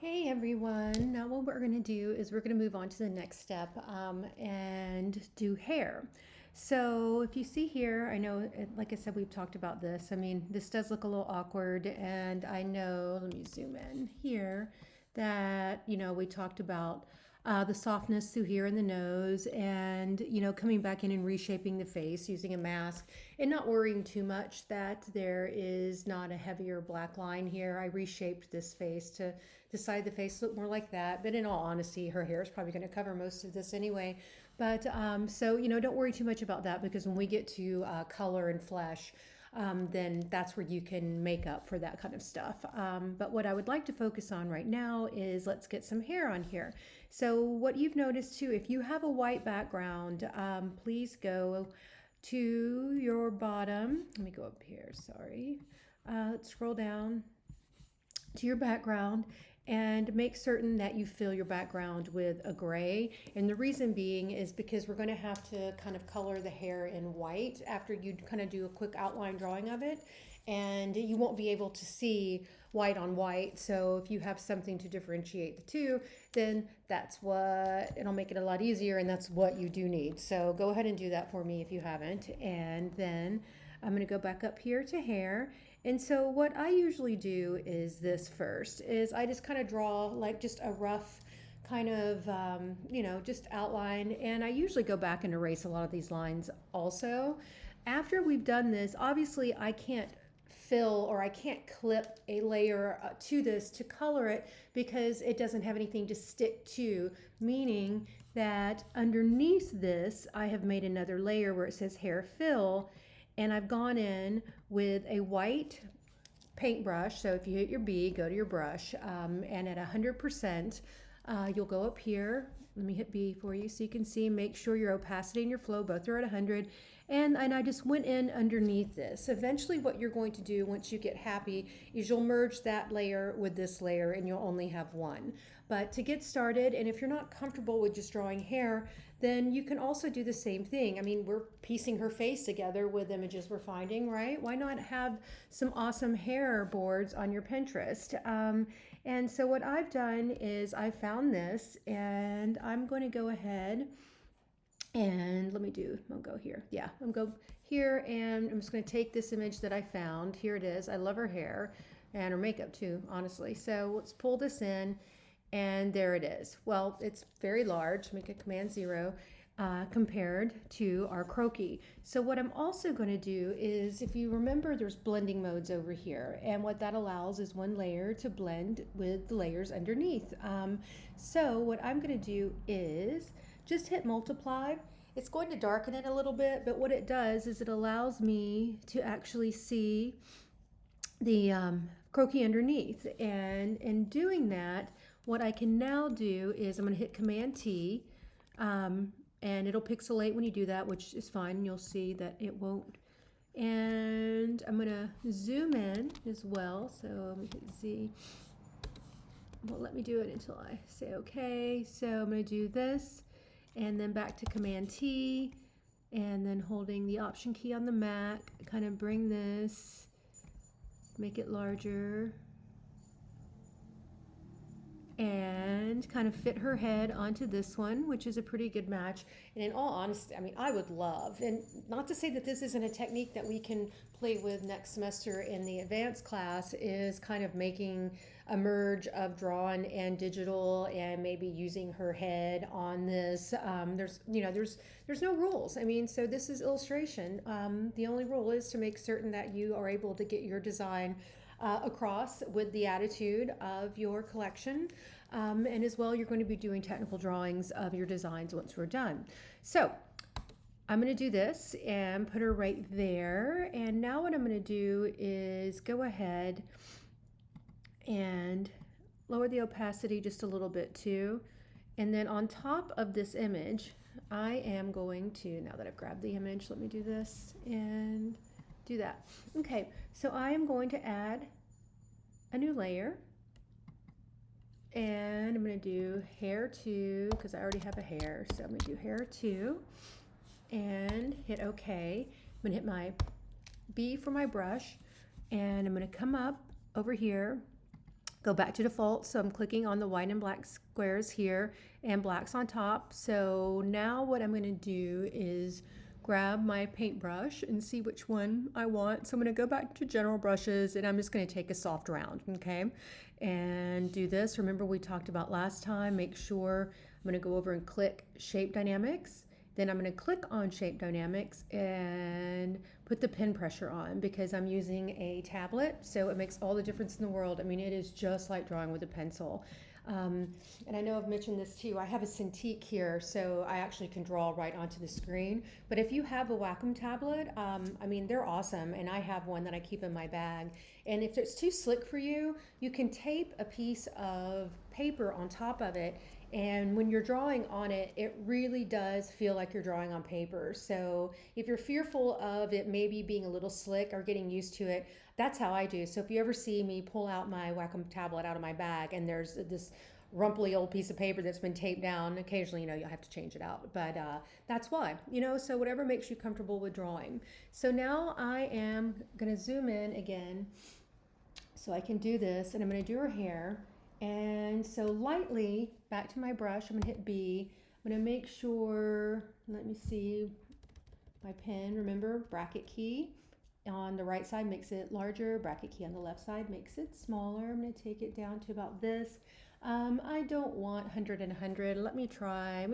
Hey everyone, now what we're going to do is we're going to move on to the next step and do hair. So if you see here, I know, like I said, we've talked about this. I mean, this does look a little awkward, and I know, let me zoom in here, that, we talked about the softness through here in the nose and, coming back in and reshaping the face using a mask and not worrying too much that there is not a heavier black line here. I reshaped this face to decide the face look more like that. But in all honesty, her hair is probably going to cover most of this anyway. But so, don't worry too much about that because when we get to color and flesh, then that's where you can make up for that kind of stuff. But what I would like to focus on right now is let's get some hair on here. So what you've noticed too, if you have a white background, please go to your bottom. Let me go up here, sorry. Let's scroll down to your background and make certain that you fill your background with a gray. And the reason being is because we're going to have to kind of color the hair in white after you kind of do a quick outline drawing of it. And you won't be able to see white on white. So if you have something to differentiate the two, then that's what, it'll make it a lot easier, and that's what you do need. So go ahead and do that for me if you haven't. And then I'm going to go back up here to hair. And so what I usually do is this first, is I just kind of draw like just a rough kind of, just outline. And I usually go back and erase a lot of these lines also. After we've done this, obviously I can't fill or I can't clip a layer to this to color it because it doesn't have anything to stick to, meaning that underneath this I have made another layer where it says hair fill, and I've gone in with a white paintbrush. So if you hit your B, go to your brush, and at 100%, you'll go up here. Let me hit B for you so you can see. Make sure your opacity and your flow both are at 100. And I just went in underneath this. Eventually what you're going to do once you get happy is you'll merge that layer with this layer and you'll only have one. But to get started, and if you're not comfortable with just drawing hair, then you can also do the same thing. I mean, we're piecing her face together with images we're finding, right? Why not have some awesome hair boards on your Pinterest? And so what I've done is I found this, and I'm going to go ahead and I'll go here. Yeah, I'm going to go here, and I'm just going to take this image that I found. Here it is. I love her hair and her makeup too, honestly. So let's pull this in, and there it is. Well, it's very large. Make a Command 0 compared to our Croquis. So what I'm also going to do is, if you remember, there's blending modes over here, and what that allows is one layer to blend with the layers underneath. So what I'm going to do is just hit multiply. It's going to darken it a little bit, but what it does is it allows me to actually see the Croquis underneath. And in doing that, what I can now do is I'm going to hit Command T, and it'll pixelate when you do that, which is fine. You'll see that it won't. And I'm going to zoom in as well. So I'm going to hit Z. Won't let me do it until I say okay. So I'm going to do this, and then back to Command T, and then holding the Option key on the Mac, kind of bring this, make it larger, and kind of fit her head onto this one, which is a pretty good match. And in all honesty, I mean, I would love, and not to say that this isn't a technique that we can play with next semester in the advanced class, is kind of making a merge of drawn and digital, and maybe using her head on this. There's no rules. I mean, so this is illustration. The only rule is to make certain that you are able to get your design across with the attitude of your collection. And as well, you're going to be doing technical drawings of your designs once we're done. So I'm going to do this and put her right there. And now what I'm going to do is go ahead and lower the opacity just a little bit too. And then on top of this image, I am going to, now that I've grabbed the image, let me do this and do that. Okay, so I am going to add a new layer, and I'm going to do hair 2 because I already have a hair. So I'm going to do hair 2 and hit OK. I'm going to hit my B for my brush, and I'm going to come up over here, Go back to default. So I'm clicking on the white and black squares here and black's on top. So now what I'm going to do is grab my paintbrush and see which one I want. So I'm going to go back to general brushes and I'm just going to take a soft round, okay? And do this. Remember we talked about last time, make sure I'm going to go over and click Shape Dynamics. Then I'm going to click on Shape Dynamics and put the pen pressure on because I'm using a tablet, so it makes all the difference in the world. I mean, it is just like drawing with a pencil. And I know I've mentioned this too. I have a Cintiq here, so I actually can draw right onto the screen. But if you have a Wacom tablet, I mean, they're awesome, and I have one that I keep in my bag. And if it's too slick for you, you can tape a piece of paper on top of it, and when you're drawing on it, it really does feel like you're drawing on paper. So if you're fearful of it maybe being a little slick or getting used to it, that's how I do. So if you ever see me pull out my Wacom tablet out of my bag and there's this rumply old piece of paper that's been taped down, occasionally, you'll have to change it out. But that's why, so whatever makes you comfortable with drawing. So now I am going to zoom in again so I can do this, and I'm going to do her hair. And so lightly, back to my brush, I'm going to hit B. I'm going to make sure, let me see, my pen, remember, bracket key on the right side makes it larger, bracket key on the left side makes it smaller. I'm going to take it down to about this. I don't want 100 and 100. Let me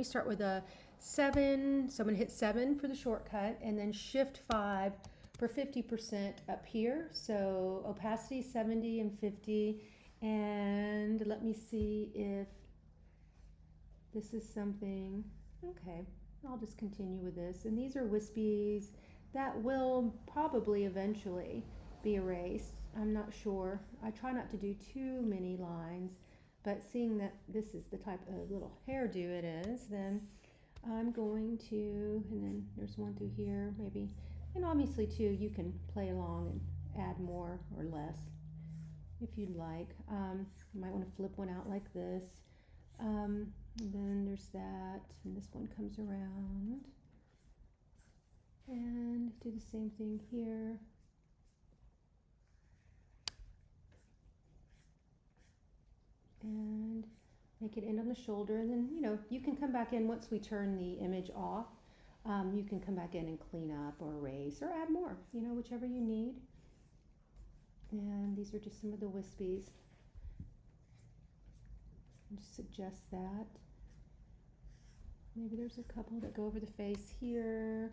start with a 7. So I'm going to hit 7 for the shortcut and then shift 5 for 50% up here. So opacity 70 and 50. And let me see if this is something, okay, I'll just continue with this. And these are wispies that will probably eventually be erased. I'm not sure. I try not to do too many lines, but seeing that this is the type of little hairdo it is, then I'm going to, and then there's one through here maybe. And obviously too, you can play along and add more or less if you'd like. You might want to flip one out like this. And then there's that, and this one comes around. And do the same thing here. And make it end on the shoulder. And then, you can come back in once we turn the image off. You can come back in and clean up or erase or add more, whichever you need. And these are just some of the wispies. Just suggest that. Maybe there's a couple that go over the face here.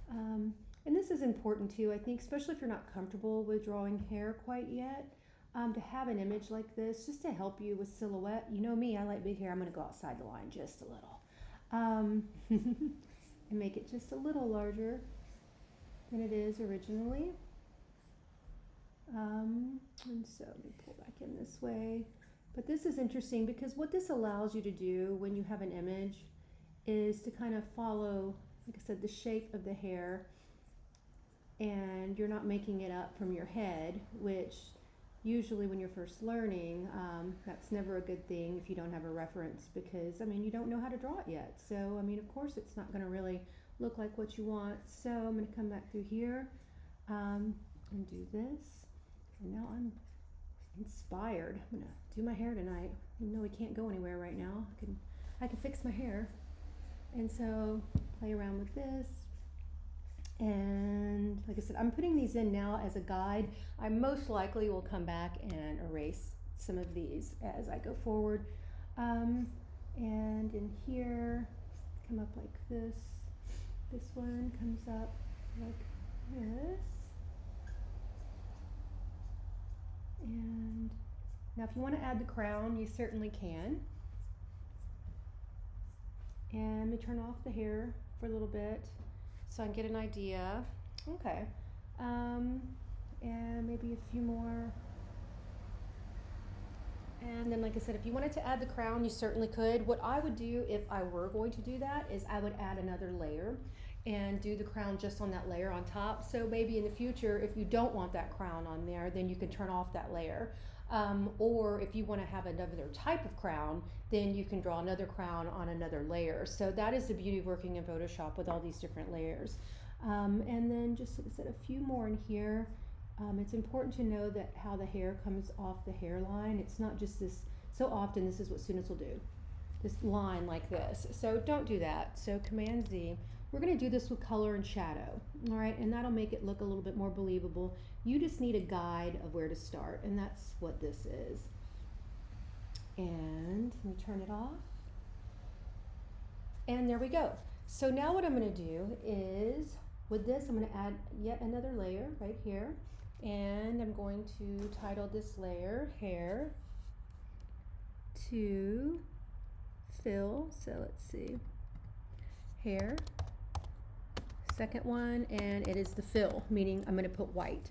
And this is important too, I think, especially if you're not comfortable with drawing hair quite yet, to have an image like this just to help you with silhouette. You know me, I like big hair. I'm going to go outside the line just a little. And make it just a little larger than it is originally. And so let me pull back in this way. But this is interesting because what this allows you to do when you have an image is to kind of follow, like I said, the shape of the hair, and you're not making it up from your head, which usually when you're first learning, that's never a good thing if you don't have a reference because, you don't know how to draw it yet. So, of course it's not going to really look like what you want. So I'm going to come back through here and do this. And now I'm inspired. I'm gonna do my hair tonight, even though we can't go anywhere right now. I can fix my hair. And so play around with this. And like I said, I'm putting these in now as a guide. I most likely will come back and erase some of these as I go forward. And in here, come up like this. This one comes up like this. And now if you want to add the crown, you certainly can. And let me turn off the hair for a little bit so I can get an idea. Okay. And maybe a few more. And then like I said, if you wanted to add the crown, you certainly could. What I would do if I were going to do that is I would add another layer and do the crown just on that layer on top. So maybe in the future, if you don't want that crown on there, then you can turn off that layer. Or if you want to have another type of crown, then you can draw another crown on another layer. So that is the beauty of working in Photoshop with all these different layers. And then just like I said, a few more in here. It's important to know that how the hair comes off the hairline. It's not just this, so often this is what students will do, this line like this. So don't do that. So Command Z. We're going to do this with color and shadow, all right? And that'll make it look a little bit more believable. You just need a guide of where to start, and that's what this is. And let me turn it off. And there we go. So now what I'm going to do is, with this, I'm going to add yet another layer right here. And I'm going to title this layer Hair to Fill. So let's see. Hair. Second one, and it is the fill, meaning I'm going to put white.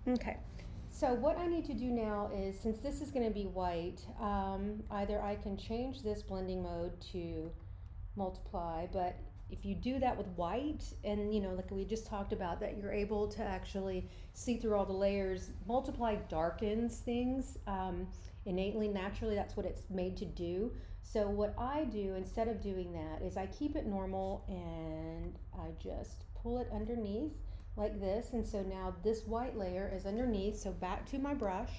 Okay. So what I need to do now is, since this is going to be white, either I can change this blending mode to multiply, but if you do that with white, and you know, like we just talked about, that you're able to actually see through all the layers, multiply darkens things innately, naturally, that's what it's made to do. So what I do instead of doing that is I keep it normal and I just pull it underneath like this, and so now this white layer is underneath. So back to my brush,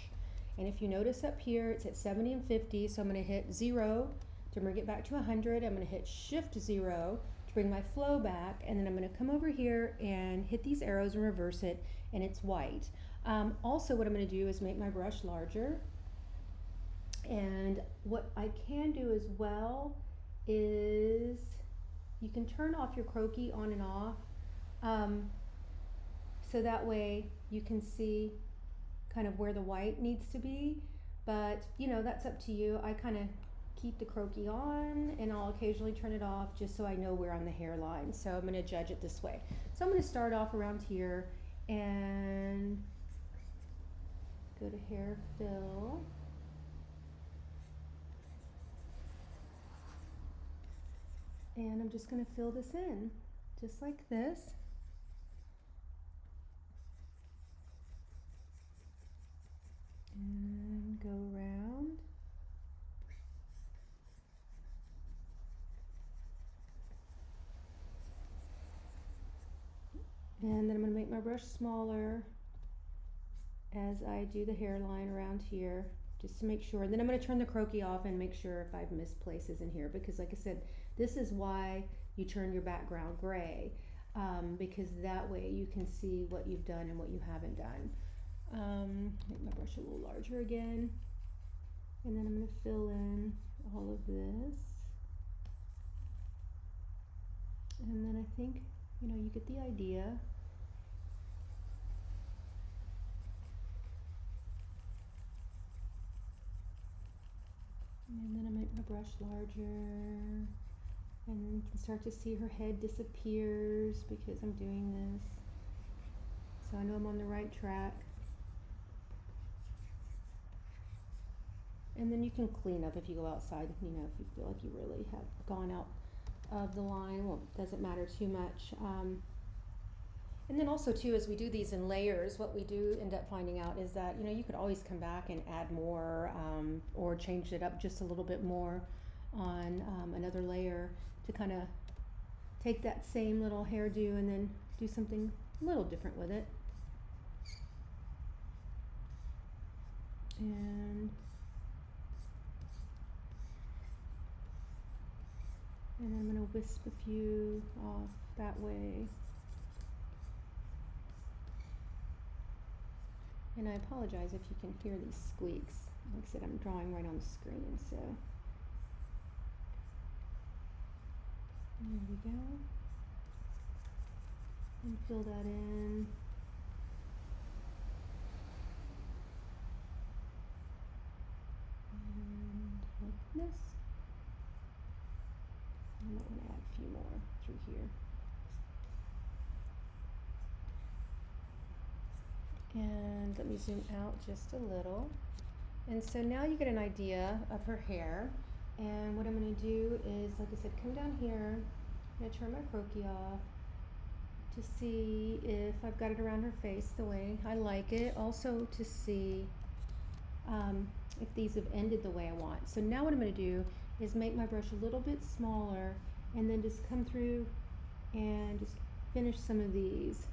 and if you notice up here it's at 70 and 50, so I'm going to hit 0 to bring it back to 100. I'm going to hit Shift 0 to bring my flow back, and then I'm going to come over here and hit these arrows and reverse it, and it's white. Also what I'm going to do is make my brush larger, and what I can do as well is you can turn off your Croquis on and off. So that way you can see kind of where the white needs to be, but you know, that's up to you. I kind of keep the Croquis on, and I'll occasionally turn it off just so I know where on the hairline. So I'm going to judge it this way. So I'm going to start off around here and go to Hair Fill. And I'm just going to fill this in just like this. And go around. And then I'm going to make my brush smaller as I do the hairline around here, just to make sure. And then I'm going to turn the Croquis off and make sure if I've missed places in here, because like I said, this is why you turn your background gray, because that way you can see what you've done and what you haven't done. Make my brush a little larger again, and then I'm going to fill in all of this, and then I think, you know, you get the idea. And then I make my brush larger, and you can start to see her head disappears because I'm doing this, so I know I'm on the right track. And then you can clean up if you go outside, you know, if you feel like you really have gone out of the line. Well, it doesn't matter too much. And then also too, as we do these in layers, what we do end up finding out is that, you know, you could always come back and add more, or change it up just a little bit more on another layer to kind of take that same little hairdo and then do something a little different with it. And I'm going to wisp a few off that way. And I apologize if you can hear these squeaks. Like I said, I'm drawing right on the screen, so. There we go. And fill that in. And like this. I might want to add a few more through here. And let me zoom out just a little. And so now you get an idea of her hair. And what I'm going to do is, like I said, come down here. I'm going to turn my Croquis off to see if I've got it around her face the way I like it. Also to see if these have ended the way I want. So now what I'm going to do is make my brush a little bit smaller and then just come through and just finish some of these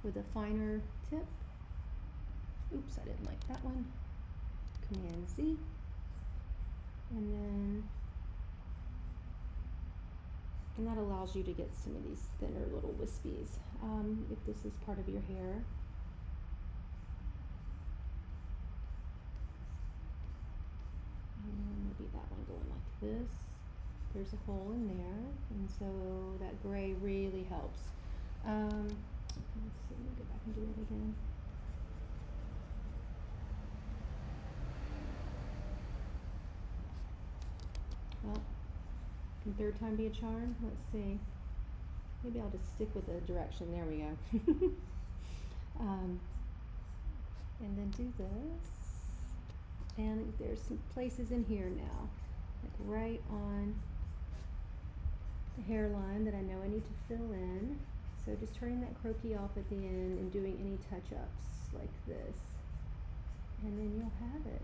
with a finer tip. Oops, I didn't like that one. Command Z, and that allows you to get some of these thinner little wispies if this is part of your hair. And maybe that one going like this. There's a hole in there, and so that gray really helps. Let's see, let me go back and do it again. Well, can third time be a charm? Let's see. Maybe I'll just stick with the direction. There we go. And then do this. And there's some places in here now, like right on the hairline that I know I need to fill in. So just turning that croquis off at the end and doing any touch-ups like this. And then you'll have it.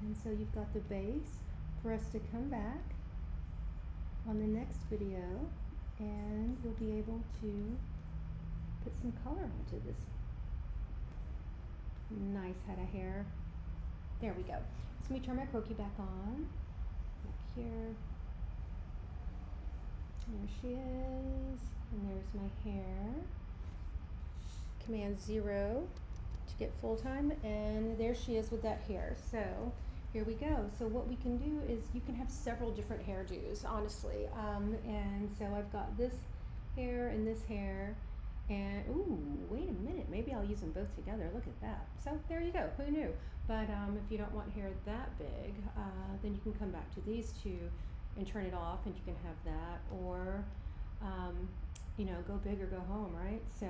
And so you've got the base for us to come back on the next video, and we'll be able to put some color onto this nice head of hair. There we go. So let me turn my croquis back on. Back here. There she is. And there's my hair. Command 0 to get full time. And there she is with that hair. So here we go. So what we can do is you can have several different hairdos, honestly. And so I've got this hair and this hair. And, ooh, wait a minute, maybe I'll use them both together. Look at that. So there you go, who knew? But if you don't want hair that big, then you can come back to these two and turn it off, and you can have that, or, you know, go big or go home, right? So,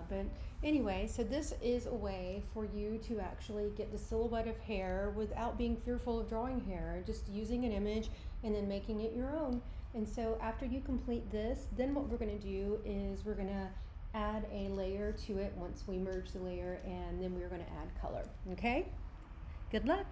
but anyway, so this is a way for you to actually get the silhouette of hair without being fearful of drawing hair, just using an image and then making it your own. And so after you complete this, then what we're gonna do is we're gonna add a layer to it once we merge the layer, and then we're going to add color. Okay? Good luck.